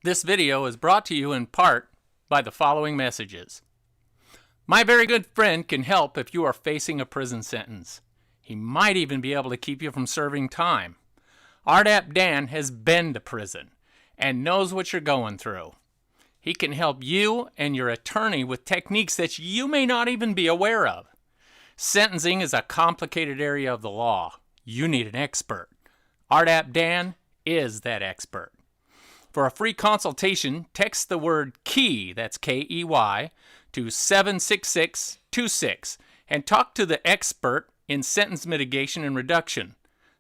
This video is brought to you in part by the following messages. My very good friend can help if you are facing a prison sentence. He might even be able to keep you from serving time. RDAP Dan has been to prison and knows what you're going through. He can help you and your attorney with techniques that you may not even be aware of. Sentencing is a complicated area of the law. You need an expert. RDAP Dan is that expert. For a free consultation, text the word KEY, that's K-E-Y, to 76626 and talk to the expert in sentence mitigation and reduction.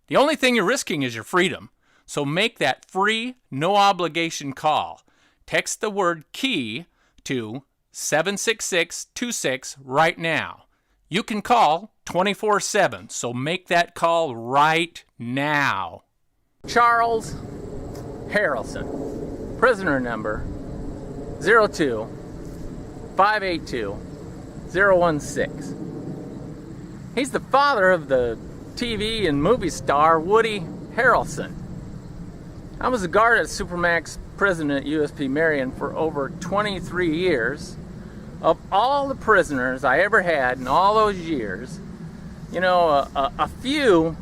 The only thing you're risking is your freedom, so make that free, no obligation call. Text the word KEY to 76626 right now. You can call 24/7, so make that call right now. Charles Harrelson, prisoner number 02-582-016. He's the father of the TV and movie star Woody Harrelson. I was a guard at Supermax prison at USP Marion for over 23 years. Of all the prisoners I ever had in all those years, you know, a few,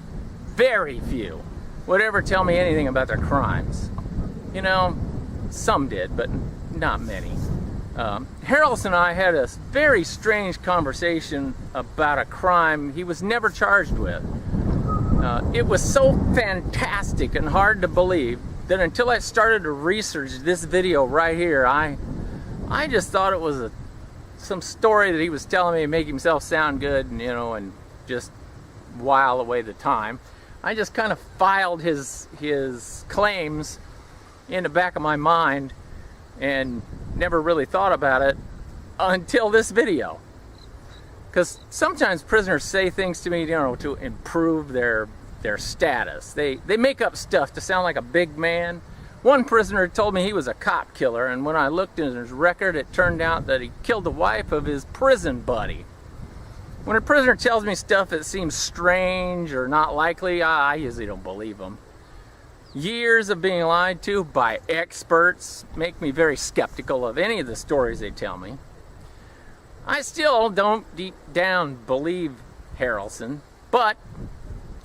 very few, would ever tell me anything about their crimes. You know, some did, but not many. Harrelson and I had a very strange conversation about a crime he was never charged with. It was so fantastic and hard to believe that until I started to research this video right here, I just thought it was some story that he was telling me to make himself sound good, and, you know, and just while away the time. I just kind of filed his claims in the back of my mind and never really thought about it until this video. Because sometimes prisoners say things to me, you know, to improve their status. They make up stuff to sound like a big man. One prisoner told me he was a cop killer, and when I looked in his record, it turned out that he killed the wife of his prison buddy. When a prisoner tells me stuff that seems strange or not likely, I usually don't believe them. Years of being lied to by experts make me very skeptical of any of the stories they tell me. I still don't deep down believe Harrelson, but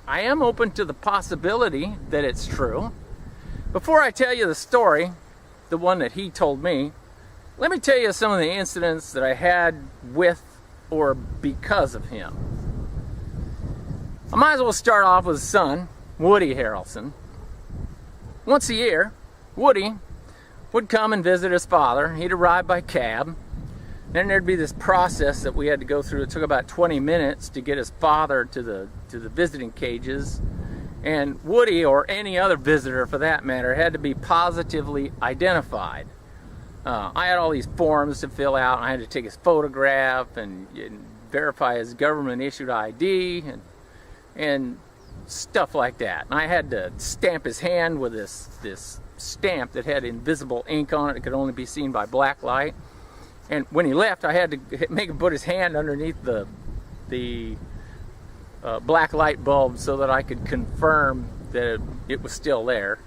I am open to the possibility that it's true. Before I tell you the story, the one that he told me, let me tell you some of the incidents that I had with or because of him. I might as well start off with his son, Woody Harrelson. Once a year, Woody would come and visit his father. He'd arrive by cab. Then there'd be this process that we had to go through. It took about 20 minutes to get his father to the visiting cages. And Woody, or any other visitor for that matter, had to be positively identified. I had all these forms to fill out, and I had to take his photograph and verify his government-issued ID and stuff like that. And I had to stamp his hand with this stamp that had invisible ink on it. It could only be seen by black light. And when he left, I had to make him put his hand underneath the black light bulb so that I could confirm that it was still there.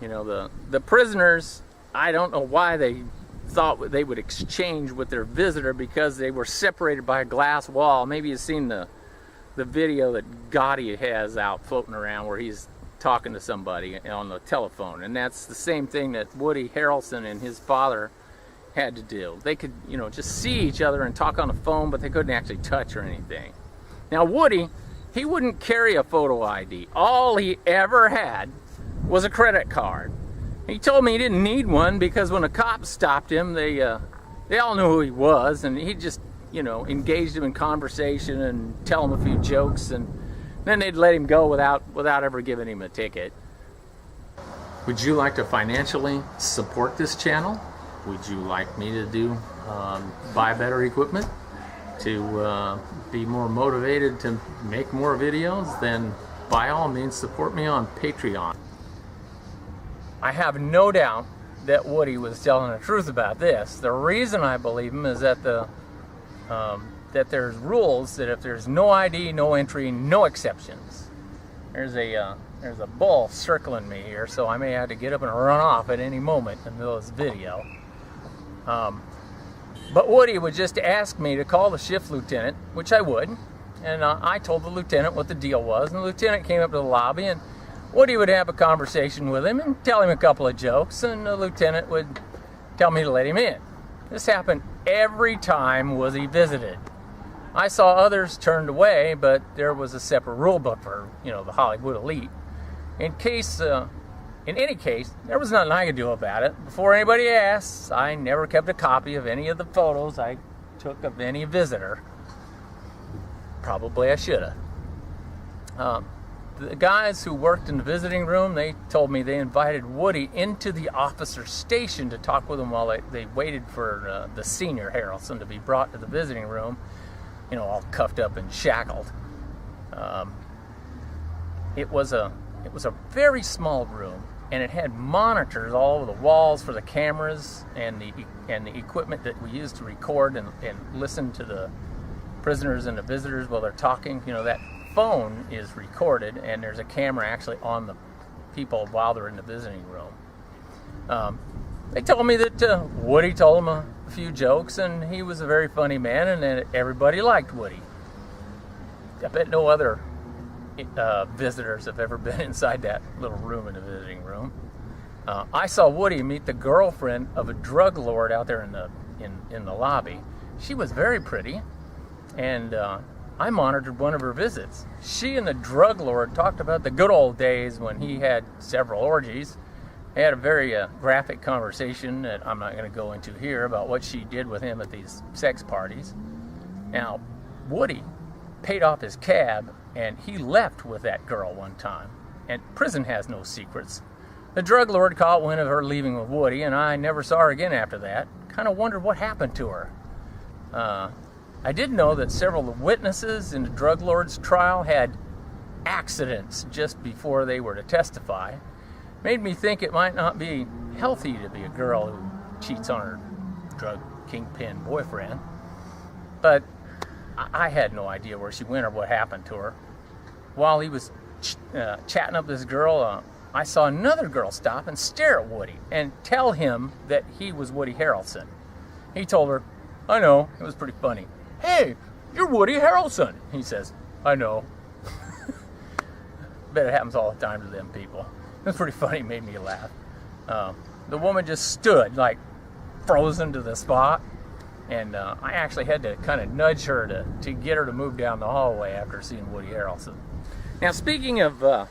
You know, the prisoners, I don't know why they thought they would exchange with their visitor, because they were separated by a glass wall. Maybe you've seen the video that Gotti has out floating around where he's talking to somebody on the telephone, and that's the same thing that Woody Harrelson and his father had to do. They could, you know, just see each other and talk on the phone, but they couldn't actually touch or anything. Now Woody, he wouldn't carry a photo ID. All he ever had was a credit card. He told me he didn't need one because when the cops stopped him, they all knew who he was, and he just, you know, engaged him in conversation and tell him a few jokes, and then they'd let him go without ever giving him a ticket. Would you like to financially support this channel? Would you like me to buy better equipment to be more motivated to make more videos? Then by all means support me on Patreon. I have no doubt that Woody was telling the truth about this. The reason I believe him is that that there's rules that if there's no ID, no entry, no exceptions. There's a there's a bull circling me here, so I may have to get up and run off at any moment in the middle of this video. But Woody would just ask me to call the shift lieutenant, which I would, and I told the lieutenant what the deal was, and the lieutenant came up to the lobby, and Woody would have a conversation with him and tell him a couple of jokes, and the lieutenant would tell me to let him in. This happened every time Woody visited. I saw others turned away, but there was a separate rule book for, the Hollywood elite. In any case, there was nothing I could do about it. Before anybody asks, I never kept a copy of any of the photos I took of any visitor. Probably I should have. The guys who worked in the visiting room, they told me they invited Woody into the officer's station to talk with him while they waited for the senior Harrelson to be brought to the visiting room, all cuffed up and shackled. It was a very small room, and it had monitors all over the walls for the cameras and the equipment that we used to record and listen to the prisoners and the visitors while they're talking. That phone is recorded, and there's a camera actually on the people while they're in the visiting room. They told me that Woody told him a few jokes, and he was a very funny man, and that everybody liked Woody. I bet no other visitors have ever been inside that little room in the visiting room. I saw Woody meet the girlfriend of a drug lord out there in the lobby. She was very pretty, and I monitored one of her visits. She and the drug lord talked about the good old days when he had several orgies. They had a very graphic conversation that I'm not going to go into here about what she did with him at these sex parties. Now, Woody paid off his cab, and he left with that girl one time. And prison has no secrets. The drug lord caught wind of her leaving with Woody, and I never saw her again after that. Kind of wondered what happened to her. I did know that several of the witnesses in the drug lord's trial had accidents just before they were to testify. Made me think it might not be healthy to be a girl who cheats on her drug kingpin boyfriend. But I had no idea where she went or what happened to her. While he was chatting up this girl, I saw another girl stop and stare at Woody and tell him that he was Woody Harrelson. He told her, "I know," it was pretty funny. "Hey, you're Woody Harrelson," he says. "I know." Bet it happens all the time to them people. It was pretty funny, made me laugh. The woman just stood like frozen to the spot, and I actually had to kind of nudge her to get her to move down the hallway after seeing Woody Harrelson. Now, speaking of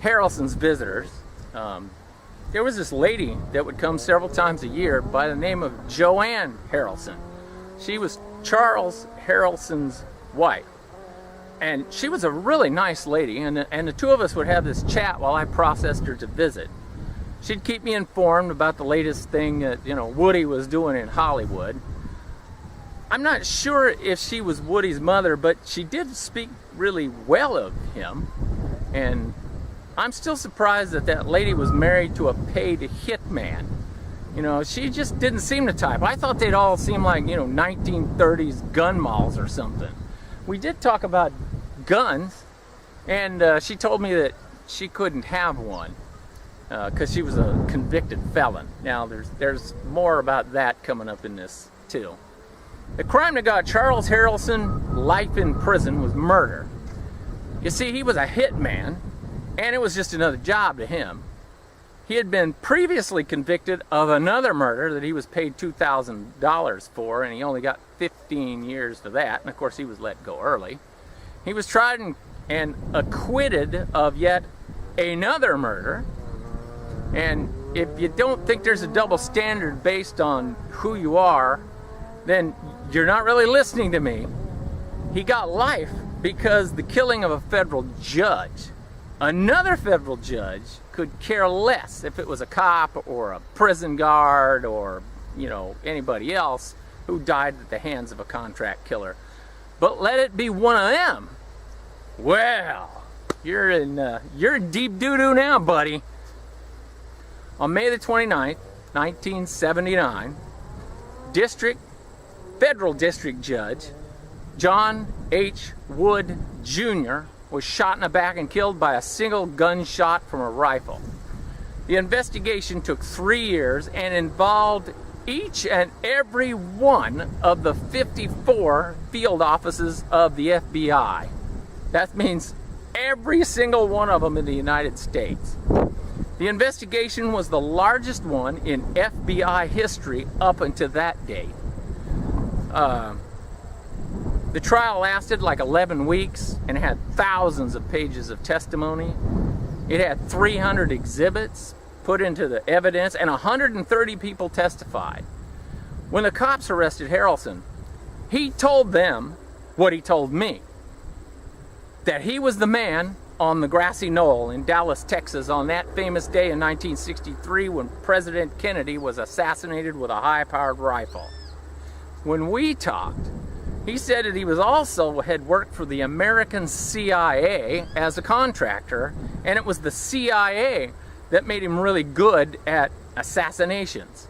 Harrelson's visitors, there was this lady that would come several times a year by the name of Joanne Harrelson. She was Charles Harrelson's wife. And she was a really nice lady, and the two of us would have this chat while I processed her to visit. She'd keep me informed about the latest thing that, Woody was doing in Hollywood. I'm not sure if she was Woody's mother, but she did speak really well of him. And I'm still surprised that lady was married to a paid hitman. She just didn't seem the type. I thought they'd all seem like, 1930s gun malls or something. We did talk about guns, and she told me that she couldn't have one because she was a convicted felon. Now, there's more about that coming up in this, too. The crime that got Charles Harrelson life in prison was murder. You see, he was a hitman, and it was just another job to him. He had been previously convicted of another murder that he was paid $2,000 for, and he only got 15 years for that, and of course he was let go early. He was tried and acquitted of yet another murder, and if you don't think there's a double standard based on who you are, then you're not really listening to me. He got life because the killing of a federal judge. Another federal judge could care less if it was a cop or a prison guard or, anybody else who died at the hands of a contract killer. But let it be one of them. Well, you're in deep doo-doo now, buddy. On May the 29th, 1979, Federal District Judge John H. Wood Jr. was shot in the back and killed by a single gunshot from a rifle. The investigation took 3 years and involved each and every one of the 54 field offices of the FBI. That means every single one of them in the United States. The investigation was the largest one in FBI history up until that date. The trial lasted like 11 weeks and had thousands of pages of testimony. It had 300 exhibits put into the evidence, and 130 people testified. When the cops arrested Harrelson, he told them what he told me, that he was the man on the grassy knoll in Dallas, Texas on that famous day in 1963 when President Kennedy was assassinated with a high-powered rifle. When we talked, he said that he was also had worked for the American CIA as a contractor, and it was the CIA that made him really good at assassinations.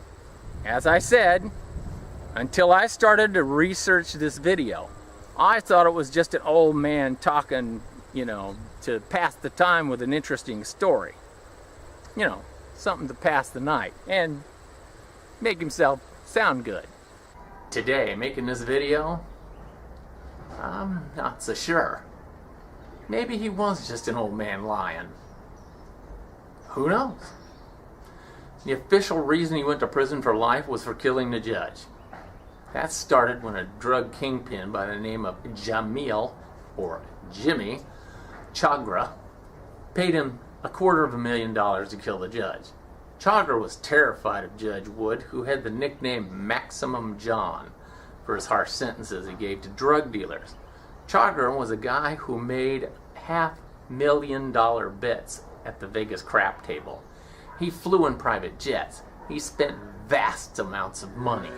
As I said, until I started to research this video, I thought it was just an old man talking, to pass the time with an interesting story. Something to pass the night and make himself sound good. Today, making this video, I'm not so sure. Maybe he was just an old man lying. Who knows? The official reason he went to prison for life was for killing the judge. That started when a drug kingpin by the name of Jamil, or Jimmy, Chagra, paid him $250,000 to kill the judge. Chagra was terrified of Judge Wood, who had the nickname Maximum John for his harsh sentences he gave to drug dealers. Chagra was a guy who made $500,000 bets at the Vegas crap table. He flew in private jets. He spent vast amounts of money.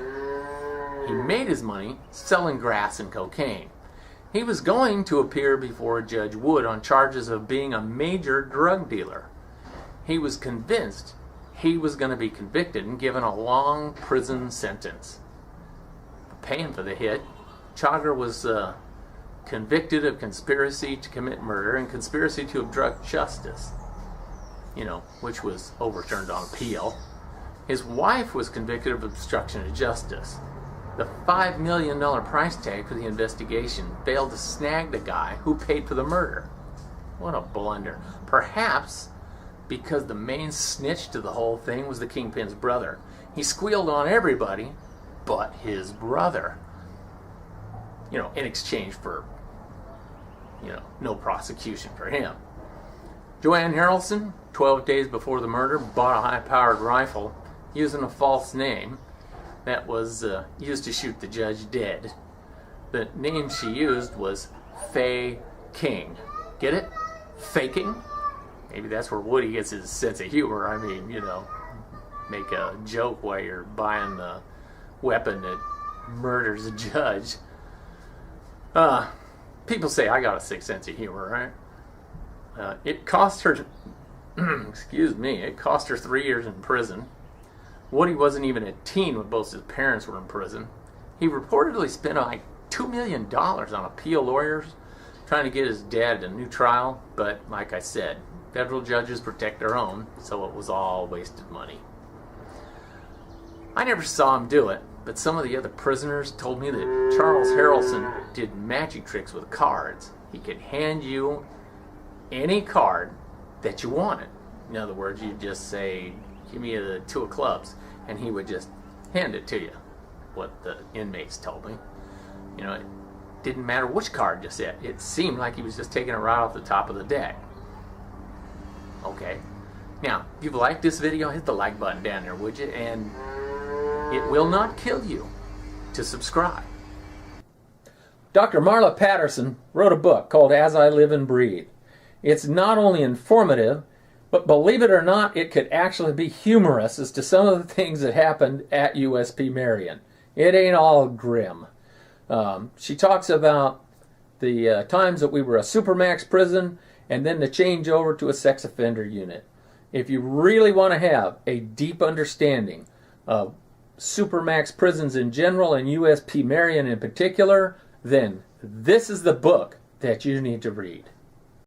He made his money selling grass and cocaine. He was going to appear before Judge Wood on charges of being a major drug dealer. He was convinced he was going to be convicted and given a long prison sentence. Paying for the hit, Chagra was convicted of conspiracy to commit murder and conspiracy to obstruct justice, which was overturned on appeal. His wife was convicted of obstruction of justice. The $5 million price tag for the investigation failed to snag the guy who paid for the murder. What a blunder. Perhaps because the main snitch to the whole thing was the kingpin's brother. He squealed on everybody but his brother, in exchange for, no prosecution for him. Joanne Harrelson, 12 days before the murder, bought a high-powered rifle using a false name that was used to shoot the judge dead. The name she used was Faye King. Get it? Faking? Maybe that's where Woody gets his sense of humor. I mean, make a joke while you're buying the weapon that murders a judge. People say I got a sick sense of humor, right? It cost her, it cost her 3 years in prison. Woody wasn't even a teen when both his parents were in prison. He reportedly spent like $2 million on appeal lawyers trying to get his dad a new trial, but like I said, federal judges protect their own, so it was all wasted money. I never saw him do it, but some of the other prisoners told me that Charles Harrelson did magic tricks with cards. He could hand you any card that you wanted. In other words, you just say, give me the 2 of clubs, and he would just hand it to you, what the inmates told me. It didn't matter which card you said. It seemed like he was just taking it right off the top of the deck. Okay. Now, if you've liked this video, hit the like button down there, would you? And it will not kill you to subscribe. Dr. Marla Patterson wrote a book called As I Live and Breathe. It's not only informative, but believe it or not, it could actually be humorous as to some of the things that happened at USP Marion. It ain't all grim. She talks about the times that we were a supermax prison and then the change over to a sex offender unit. If you really want to have a deep understanding of supermax prisons in general and USP Marion in particular, then this is the book that you need to read.